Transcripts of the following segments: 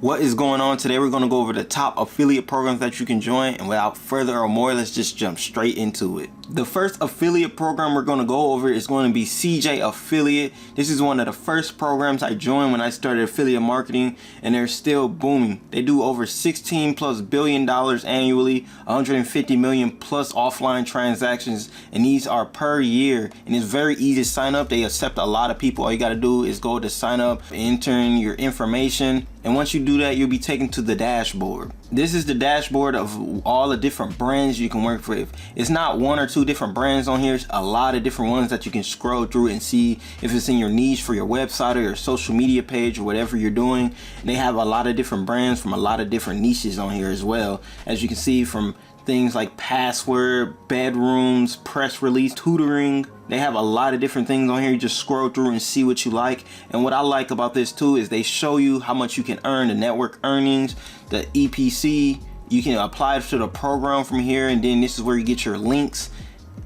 What is going on today? We're going to go over the top affiliate programs that you can join, and without further ado, let's just jump straight into it. The first affiliate program we're going to go over is going to be CJ Affiliate. This is one of the first programs I joined when I started affiliate marketing, and they're still booming. They do over $16+ billion annually, 150 million plus offline transactions, and these are per year, and it's very easy to sign up. They accept a lot of people. All you got to do is go to sign up, enter in your information, and once you do that, you'll be taken to the dashboard. This is the dashboard of all the different brands you can work with. It's not one or two different brands on here. It's a lot of different ones that you can scroll through and see if it's in your niche for your website or your social media page or whatever you're doing. And they have a lot of different brands from a lot of different niches on here as well. As you can see, from things like password, bedrooms, press release, tutoring. They have a lot of different things on here. You just scroll through and see what you like. And what I like about this too is they show you how much you can earn, the network earnings, the EPC. You can apply to the program from here, and then this is where you get your links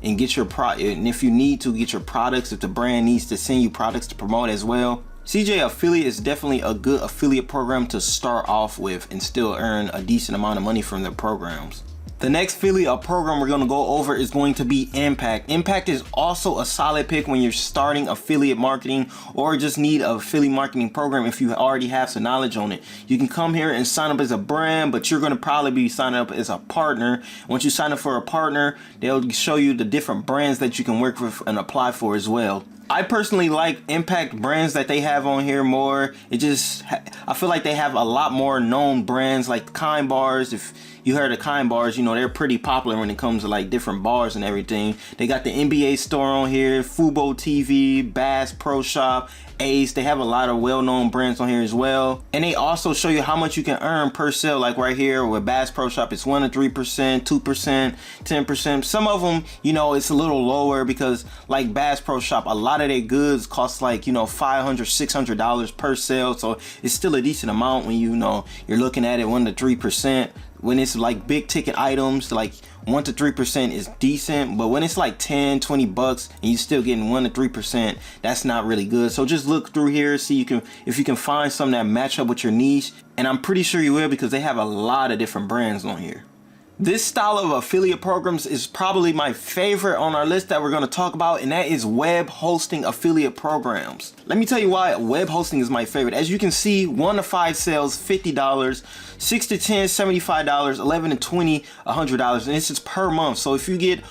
and get your and if you need to get your products, if the brand needs to send you products to promote as well. CJ Affiliate is definitely a good affiliate program to start off with and still earn a decent amount of money from their programs. The next affiliate program we're going to go over is going to be Impact. Impact is also a solid pick when you're starting affiliate marketing or just need an affiliate marketing program if you already have some knowledge on it. You can come here and sign up as a brand, but you're going to probably be signing up as a partner. Once you sign up for a partner, they'll show you the different brands that you can work with and apply for as well. I personally like Impact brands that they have on here more. I feel like they have a lot more known brands like Kind Bars. If you heard of Kind Bars, you know they're pretty popular when it comes to like different bars and everything. They got the NBA store on here, Fubo TV, Bass Pro Shop, Ace. They have a lot of well-known brands on here as well. And they also show you how much you can earn per sale. Like right here with Bass Pro Shop, it's 1% to 3%, 2%, 10%. Some of them, you know, it's a little lower because like Bass Pro Shop, a lot of their goods cost like, you know, $500, $600 per sale. So it's still a decent amount when you know you're looking at it 1% to 3%. When it's like big ticket items, like 1% to 3% is decent, but when it's like 10, 20 bucks and you're still getting 1% to 3%, that's not really good. So just look through here, see if you can find some that match up with your niche, and I'm pretty sure you will because they have a lot of different brands on here. This style of affiliate programs is probably my favorite on our list that we're going to talk about, and that is web hosting affiliate programs. Let me tell you why web hosting is my favorite. As you can see, 1 to 5 sales, $50, 6 to 10, $75, 11 to 20, $100, and this is per month. So if you get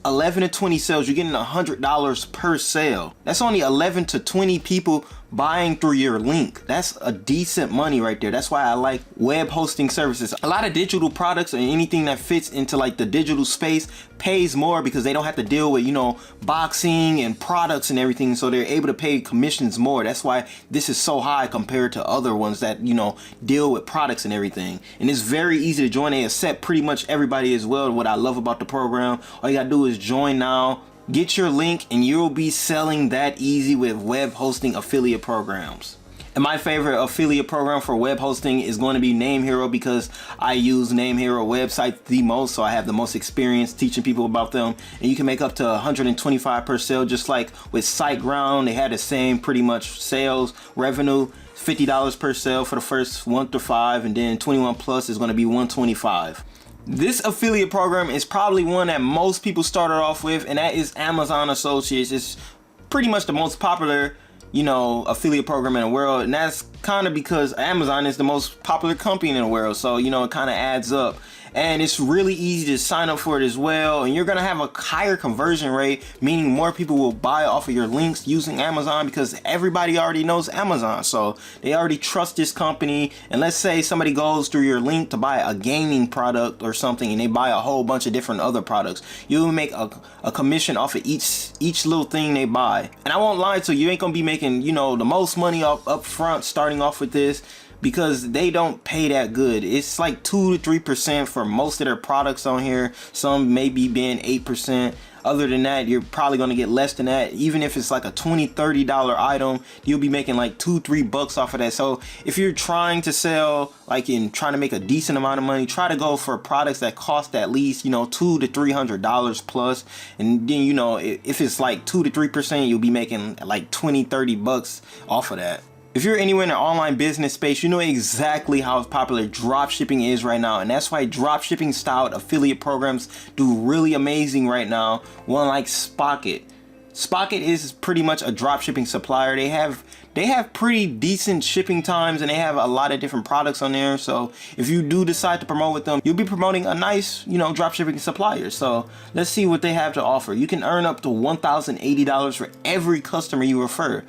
11 to 20 sales, you're getting $100 per sale. That's only 11 to 20 people buying through your link. That's a decent money right there. That's why I like web hosting services. A lot of digital products or anything that fits into like the digital space pays more because they don't have to deal with, you know, boxing and products and everything, so they're able to pay commissions more. That's why this is so high compared to other ones that, you know, deal with products and everything. And it's very easy to join. They accept pretty much everybody as well. What I love about the program, all you gotta do is join now, get your link, and you'll be selling that easy with web hosting affiliate programs. And my favorite affiliate program for web hosting is going to be Name Hero because I use Name Hero websites the most, so I have the most experience teaching people about them. And you can make up to $125 per sale, just like with SiteGround. They had the same pretty much sales revenue, $50 per sale for the first 1 to 5, and then 21 plus is going to be $125. This affiliate program is probably one that most people started off with, and that is Amazon Associates. It's pretty much the most popular, you know, affiliate program in the world, and that's kind of because Amazon is the most popular company in the world, so you know it kind of adds up. And it's really easy to sign up for it as well, and you're gonna have a higher conversion rate, meaning more people will buy off of your links using Amazon because everybody already knows Amazon, so they already trust this company. And let's say somebody goes through your link to buy a gaming product or something, and they buy a whole bunch of different other products, you'll make a commission off of each little thing they buy. And I won't lie to you, you ain't gonna be making, you know, the most money up front starting off with this, because they don't pay that good. It's like 2 to 3% for most of their products on here. Some may be being 8%. Other than that, you're probably going to get less than that. Even if it's like a $20, $30 item, you'll be making like $2, $3 off of that. So if you're trying to sell, like in trying to make a decent amount of money, try to go for products that cost at least, you know, $200 to $300 plus. And then, you know, if it's like 2 to 3%, you'll be making like $20, $30 off of that. If you're anywhere in the online business space, you know exactly how popular drop shipping is right now, and that's why drop shipping styled affiliate programs do really amazing right now. One like Spocket. Spocket is pretty much a drop shipping supplier. They have pretty decent shipping times, and they have a lot of different products on there. So if you do decide to promote with them, you'll be promoting a nice, drop shipping supplier. So let's see what they have to offer. You can earn up to $1,080 for every customer you refer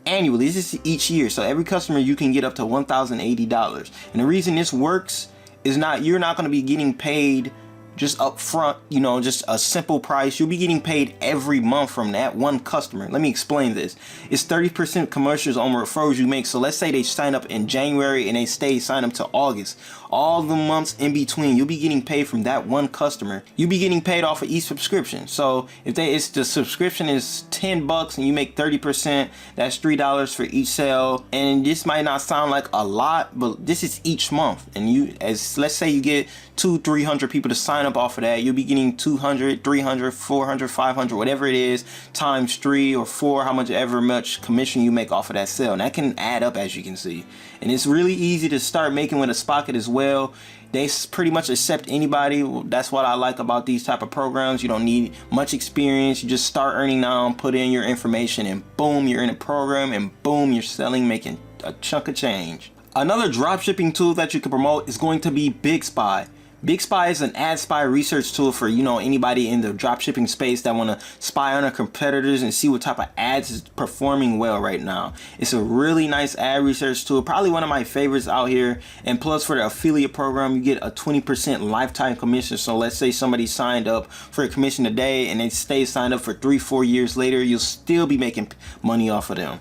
annually. This is each year, so every customer you can get up to $1,080. And the reason this works is you're not going to be getting paid just up front, just a simple price. You'll be getting paid every month from that one customer. Let me explain this. It's 30% commercials on referrals you make. So let's say they sign up in January and they sign up to August. All the months in between, you'll be getting paid from that one customer. You'll be getting paid off of each subscription. So if the subscription is $10 and you make 30%, that's $3 for each sale. And this might not sound like a lot, but this is each month. And let's say you get 200-300 people to sign up off of that, you'll be getting 200, 300, 400, 500, whatever it is, times 3 or 4, however much commission you make off of that sale. And that can add up, as you can see. And it's really easy to start making with a Spocket as well. They pretty much accept anybody. That's what I like about these type of programs. You don't need much experience. You just start earning now, put in your information, and boom, you're in a program, and boom, you're selling, making a chunk of change. Another dropshipping tool that you can promote is going to be BigSpy. BigSpy is an ad spy research tool for anybody in the dropshipping space that want to spy on their competitors and see what type of ads is performing well right now. It's a really nice ad research tool, probably one of my favorites out here. And plus, for the affiliate program, you get a 20% lifetime commission. So let's say somebody signed up for a commission today and they stay signed up for 3-4 years later, you'll still be making money off of them.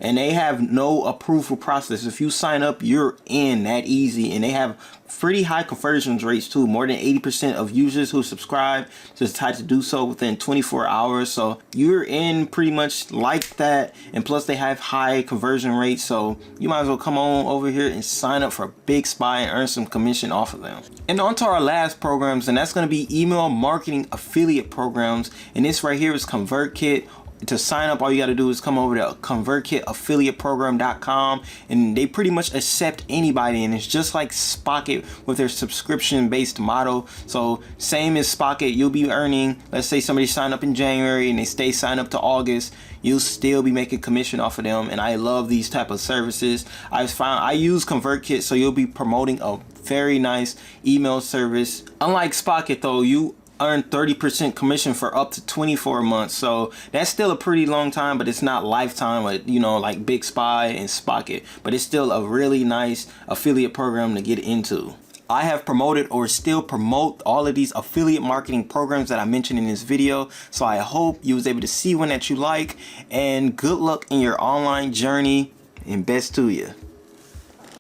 And they have no approval process. If you sign up, you're in that easy. And they have pretty high conversion rates too. More than 80% of users who subscribe just decide to do so within 24 hours. So you're in pretty much like that. And plus they have high conversion rates. So you might as well come on over here and sign up for BigSpy and earn some commission off of them. And on to our last programs, and that's going to be email marketing affiliate programs. And this right here is ConvertKit. To sign up, all you got to do is come over to ConvertKitAffiliateProgram.com, and they pretty much accept anybody. And it's just like Spocket with their subscription-based model. So same as Spocket, you'll be earning, let's say somebody signed up in January and they stay signed up to August, you'll still be making commission off of them. And I love these type of services. I use ConvertKit, so you'll be promoting a very nice email service. Unlike Spocket though, you earn 30% commission for up to 24 months. So that's still a pretty long time, but it's not lifetime like BigSpy and Spocket. But it's still a really nice affiliate program to get into. I have promoted or still promote all of these affiliate marketing programs that I mentioned in this video. So I hope you was able to see one that you like, and good luck in your online journey, and best to you.